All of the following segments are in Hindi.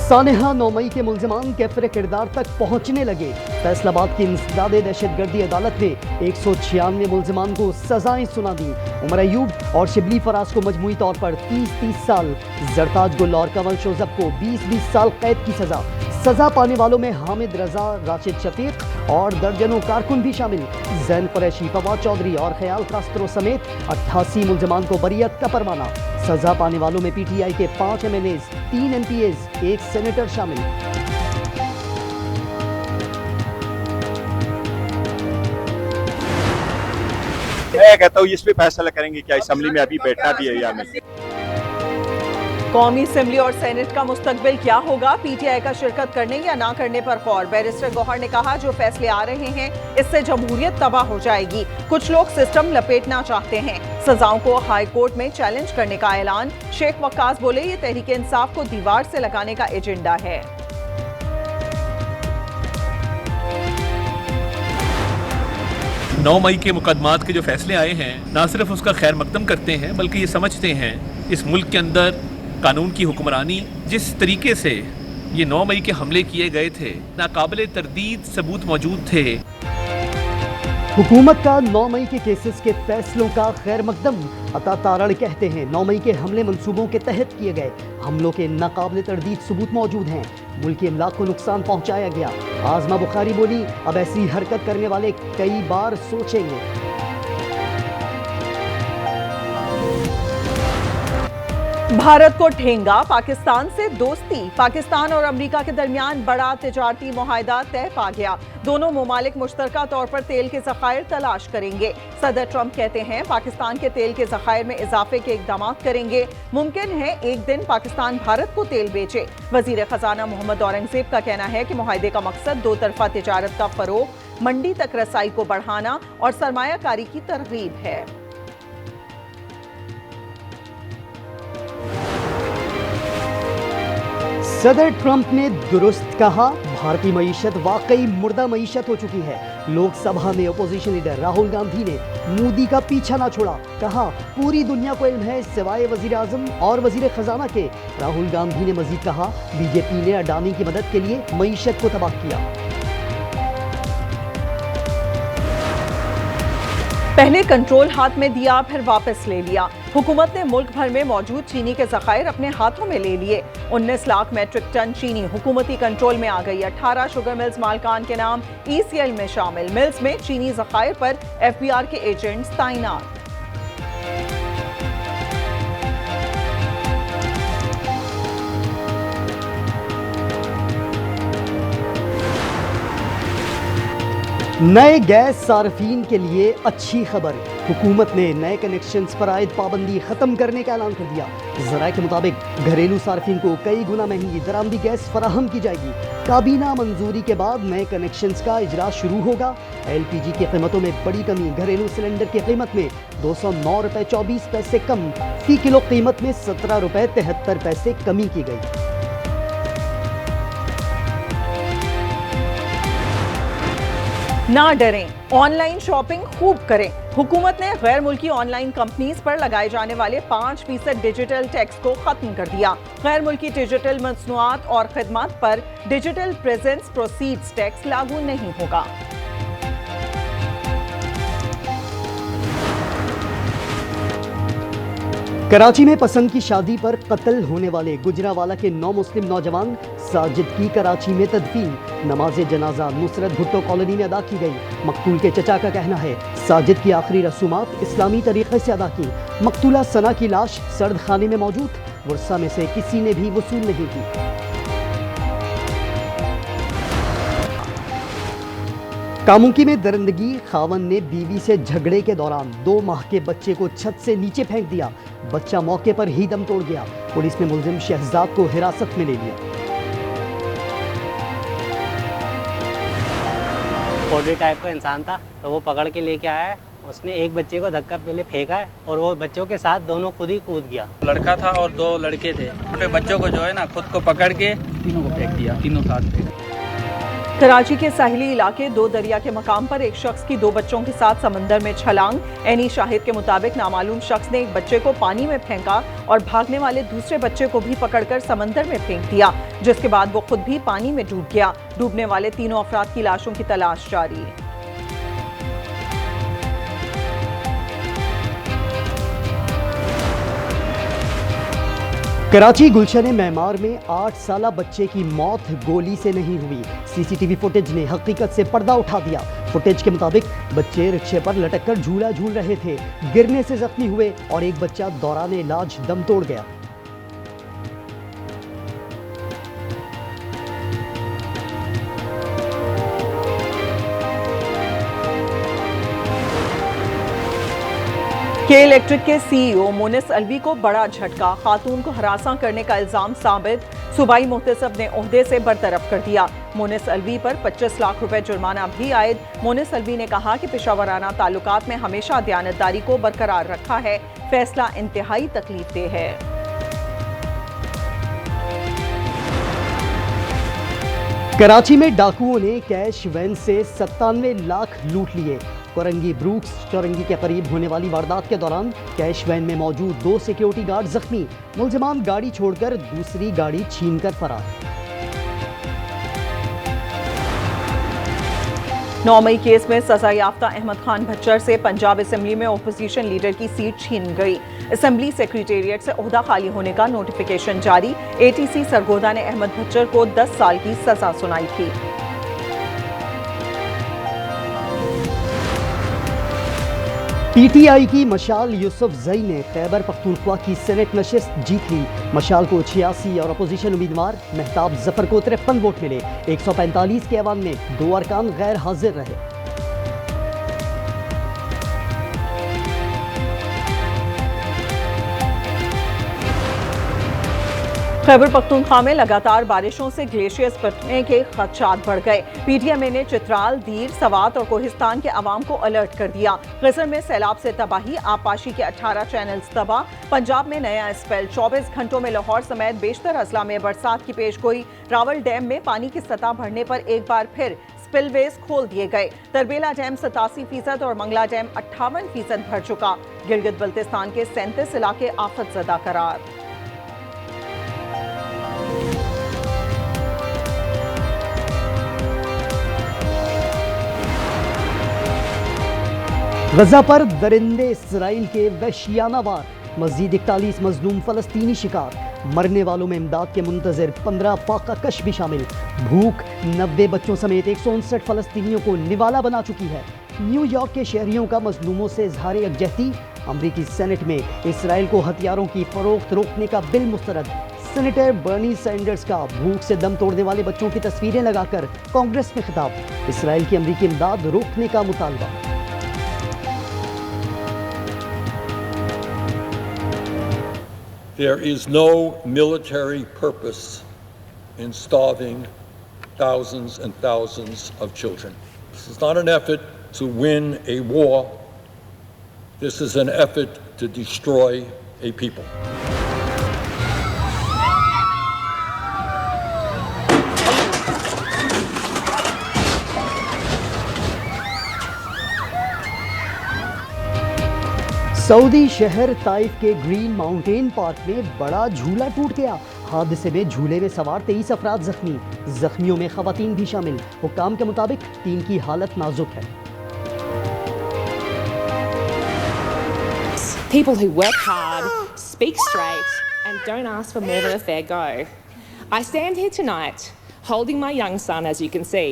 सानेहा 9 मई के मुल्जिमान कैफरे किरदार तक पहुंचने लगे। फैसलाबाद की इंसदादे दहशतगर्दी अदालत ने 196 मुल्जिमान को सजाएं सुना दी। उमर अयूब और शिबली फराज को मजमूई तौर पर 30-30 साल, जरताज गुल और कंवल शोजब को 20-20 साल कैद की सजा। सजा पाने वालों में हामिद रजा, राशिद शफीक और दर्जनों कारकुन भी शामिल। जैन कुरैशी, फवाद चौधरी और ख्याल कास्त्रो समेत 88 मुल्जिमान को बरियत का परवाना। सजा पाने वालों में पीटीआई के 5 MNAs, 3 MPAs, 1 सेनेटर शामिल। मैं कहता हूँ इस पे फैसला करेंगे क्या असेंबली में अभी बैठना भी है या नहीं। कौमी असेंबली और सेनेट का मुस्तकबिल क्या होगा, पीटीआई का शिरकत करने या ना करने पर गौर। बैरिस्टर गौहर ने कहा जो फैसले आ रहे हैं इससे जमहूरियत तबाह हो जाएगी। कुछ लोग सिस्टम लपेटना चाहते हैं। सजाओं को हाई कोर्ट में चैलेंज करने का ऐलान। शेख वक्कास बोले ये तहरीक इंसाफ को दीवार से लगाने का एजेंडा है। 9 मई के मुकदमात के जो फैसले आए हैं ना सिर्फ उसका खैर मकदम करते हैं बल्कि ये समझते हैं इस मुल्क के अंदर कानून की हुक्मरानी जिस तरीके से ये 9 मई के हमले किए गए थे, नाकाबिले तरदीद सबूत मौजूद थे। हुकूमत का 9 मई के केसेस के फैसलों का खैर मकदम। अता तारड़ कहते हैं 9 मई के हमले मंसूबों के तहत किए गए। हमलों के नाकाबिले तरदीद सबूत मौजूद हैं। मुल्की अमलाक को नुकसान पहुंचाया गया। आजमा बुखारी बोली अब ऐसी हरकत करने वाले कई बार सोचेंगे। भारत को ठेंगा, पाकिस्तान से दोस्ती। पाकिस्तान और अमेरिका के दरमियान बड़ा तिजारती मुआहदा तय पा गया। दोनों ममालिक मुश्तरका तौर पर तेल के ज़खायर तलाश करेंगे। सदर ट्रंप कहते हैं पाकिस्तान के तेल के ज़खायर में इजाफे के इकदाम करेंगे। मुमकिन है एक दिन पाकिस्तान भारत को तेल बेचे। वजीर खजाना मोहम्मद औरंगजेब का कहना है कि मुआहदे का मकसद दो तरफा तिजारत का फरोग, मंडी तक रसाई को बढ़ाना और सरमायाकारी की तरगीब है। सदर ट्रंप ने दुरुस्त कहा, भारतीय मईशत वाकई मुर्दा मईशत हो चुकी है। लोकसभा में अपोजिशन लीडर राहुल गांधी ने मोदी का पीछा ना छोड़ा। कहा पूरी दुनिया को इल्म है सिवाय वजीर आजम और वजीर खजाना के। राहुल गांधी ने मजीद कहा बीजेपी ने अडानी की मदद के लिए मईशत को तबाह किया। पहले कंट्रोल हाथ में दिया फिर वापस ले लिया। हुकूमत ने मुल्क भर में मौजूद चीनी के ज़खायर अपने हाथों में ले लिए। 19 लाख मैट्रिक टन चीनी हुकूमती कंट्रोल में आ गई। 18 शुगर मिल्स मालकान के नाम ECL में शामिल। मिल्स में चीनी ज़खायर पर FBR के एजेंट्स तैनात। नए गैस सार्फिन के लिए अच्छी खबर। हुकूमत ने नए कनेक्शंस पर आयद पाबंदी खत्म करने का ऐलान कर दिया। ज़राए के मुताबिक घरेलू सार्फिन को कई गुना महंगी दरामदी गैस फराहम की जाएगी। काबीना मंजूरी के बाद नए कनेक्शंस का इजरा शुरू होगा। LPG की कीमतों में बड़ी कमी। घरेलू सिलेंडर की कीमत में 209 रुपये 24 पैसे कम। फी किलो कीमत में 17 रुपये 73 पैसे कमी की गई। ना डरें, ऑनलाइन शॉपिंग खूब करें। हुकूमत ने गैर मुल्की ऑनलाइन कंपनीज पर लगाए जाने वाले 5% डिजिटल टैक्स को खत्म कर दिया। गैर मुल्की डिजिटल मसनूआत और खिदमात पर डिजिटल प्रेजेंस प्रोसीड्स टैक्स लागू नहीं होगा। कराची में पसंद की शादी पर कत्ल होने वाले गुजरावाला के 9 मुस्लिम नौजवान साजिद की कराची में तदफीन। नमाज जनाजा नुसरत भुट्टो कॉलोनी में अदा की गई। मकतूल के चचा का कहना है साजिद की आखिरी रसूमात इस्लामी तरीके से अदा की। मकतूला सना की लाश सर्द खाने में मौजूद। वर्षा में से किसी ने भी वसूल नहीं की। कामुकी में दरिंदगी। खावन ने बीवी से झगड़े के दौरान 2 माह के बच्चे को छत से नीचे फेंक दिया। बच्चा मौके पर ही दम तोड़ गया। पुलिस ने मुलजिम शहजाद को हिरासत में ले लिया। बॉडी टाइप का इंसान था तो वो पकड़ के लेके आया है। उसने एक बच्चे को धक्का पहले फेंका है और वो बच्चों के साथ दोनों खुद ही कूद गया। लड़का था और 2 लड़के थे। छोटे बच्चों को जो है ना खुद को पकड़ के तीनों को फेंक दिया। तीनों साथ फेंक। कराची के साहिली इलाके दो दरिया के मकाम पर एक शख्स की 2 बच्चों के साथ समंदर में छलांग। एनी शाहिद के मुताबिक नामालूम शख्स ने एक बच्चे को पानी में फेंका और भागने वाले दूसरे बच्चे को भी पकड़कर समंदर में फेंक दिया, जिसके बाद वो खुद भी पानी में डूब गया। डूबने वाले 3 अफराद की लाशों की तलाश जारी है। कराची गुलशन मेमार में 8 साला बच्चे की मौत गोली से नहीं हुई। सीसीटीवी फुटेज ने हकीकत से पर्दा उठा दिया। फुटेज के मुताबिक बच्चे रिक्शे पर लटककर झूला झूल रहे थे, गिरने से जख्मी हुए और एक बच्चा दौरान इलाज दम तोड़ गया। के इलेक्ट्रिक के सीईओ मोनिस अलवी को बड़ा झटका। खातून को हरासा करने का इल्जाम साबित। सूबाई मुहतसब ने ओहदे से बरतरफ कर दिया। मोनिस अलवी पर 25 लाख रुपए जुर्माना भी आयद। मोनिस अलवी ने कहा कि पेशावराना ताल्लुकात में हमेशा दयानतदारी को बरकरार रखा है। फैसला इंतहाई तकलीफदेह है। कराची में डाकुओं ने कैश वैन से 97 लाख लूट लिए। कोरंगी ब्रूक्स चौरंगी के करीब होने वाली वारदात के दौरान कैश वैन में मौजूद 2 सिक्योरिटी गार्ड जख्मी। मुलजिमान गाड़ी छोड़कर दूसरी गाड़ी छीनकर फरार। 9 मई केस में सजा याफ्ता अहमद खान भच्चर से पंजाब असेंबली में ओपोजिशन लीडर की सीट छीन गई। असेंबली सेक्रेटेरिएट से ओहदा खाली होने का नोटिफिकेशन जारी। एटीसी सरगोदा ने अहमद भच्चर को 10 साल की सजा सुनाई थी। पीटीआई की मशाल यूसुफ जई ने खैबर पख्तूनख्वा की सेनेट नशिस्त जीत ली। मशाल को 86 और अपोजिशन उम्मीदवार महताब जफर को 53 वोट मिले। 145 के ऐवान में 2 अरकान गैर हाजिर रहे। खैबर पख्तूनख्वा में लगातार बारिशों से ग्लेशियर्स फटने के खदशात बढ़ गए। पीटीएमए ने चित्राल, दीर, सवात और कोहिस्तान के अवाम को अलर्ट कर दिया। गजर में सैलाब से तबाही, आबपाशी के 18 चैनल्स तबाह। पंजाब में नया स्पेल, 24 घंटों में लाहौर समेत बेशतर अजला में बरसात की पेशगोई। रावल डैम में पानी की सतह बढ़ने पर एक बार फिर स्पिलवेज खोल दिए गए। तरबेला डैम 87% और मंगला डैम 58% भर चुका। गिलगित बल्तिस्तान के 37 इलाके आफत ज़दा करार। गजा पर दरिंदे इसराइल के वहशियाना वार। मज़ीद 41 मजलूम फलस्तीनी शिकार। मरने वालों में इमदाद के मुंतजर 15 फाका कश भी शामिल। भूख 90 बच्चों समेत 159 फलस्तीनियों को निवाला बना चुकी है। न्यूयॉर्क के शहरियों का मजलूमों से इजहार यकजहती। अमरीकी सेनेट में इसराइल को हथियारों की फरोख्त रोकने का बिल मुस्तरद। सेनेटर बर्नी सैंडर्स का भूख से दम तोड़ने वाले बच्चों की तस्वीरें लगाकर कांग्रेस में खिताब। इसराइल की अमरीकी इमदाद रोकने का मुतालबा। There is no military purpose in starving thousands and thousands of children. This is not an effort to win a war. This is an effort to destroy a people. Saudi शहर ताइफ के ग्रीन माउंटेन पार्क में बड़ा झूला टूट गया। हादसे में झूले में सवार 23 अफराद जख्मी। जख्मियों में खवातीन भी शामिल। हुक्काम के मुताबिक 3 की हालत नाजुक है। People who work hard, speak straight, and don't ask for more than a fair go. I stand here tonight, holding my young son, as you can see,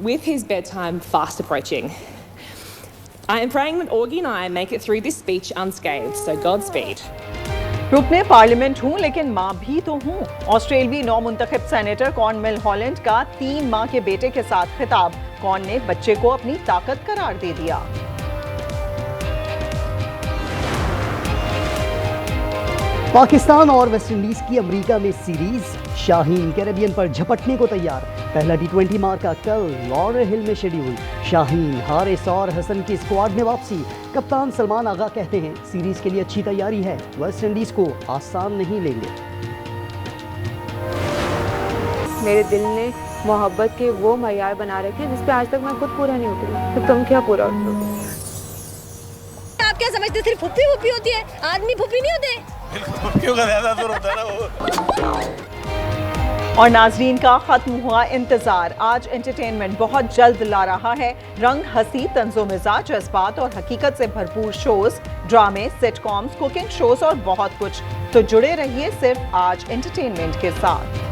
with his bedtime fast approaching. I am praying that Augie and I make it through this speech unscathed, so Godspeed. रुकने पार्लियामेंट हूँ लेकिन माँ भी तो हूँ। ऑस्ट्रेलवी नौ मुंतखब सेनेटर कॉर्नवेल हॉलैंड का 3 माह के बेटे के साथ खिताब। कॉर्न ने बच्चे को अपनी ताकत करार दे दिया। पाकिस्तान और वेस्टइंडीज की अमेरिका में सीरीज। शाहीन कैरेबियन पर झपटने को तैयार। पहला T20 मार्का कल लॉरेल हिल में शेड्यूल। शाहीन, हारिस और हसन की स्क्वाड में वापसी। कप्तान सलमान आगा कहते हैं सीरीज के लिए अच्छी तैयारी है, वेस्टइंडीज को आसान नहीं लेंगे। मेरे दिल ने मोहब्बत के वो मयार बना रखे जिस पे आज तक मैं खुद पूरा नहीं उतरी, तो तुम क्या पूरा उतरो? आप क्या समझते सिर्फ फुप्पी फुप्पी होती है, आदमी फुप्पी नहीं होते? फुप्पियों का ज्यादा जोर होता है ना वो। और नाजरीन का खत्म हुआ इंतजार। आज एंटरटेनमेंट बहुत जल्द ला रहा है रंग, हंसी, तंजो मिजाज, जज्बात और हकीकत से भरपूर शोज, ड्रामे, सिटकॉम्स, कुकिंग शोज और बहुत कुछ। तो जुड़े रहिए सिर्फ आज एंटरटेनमेंट के साथ।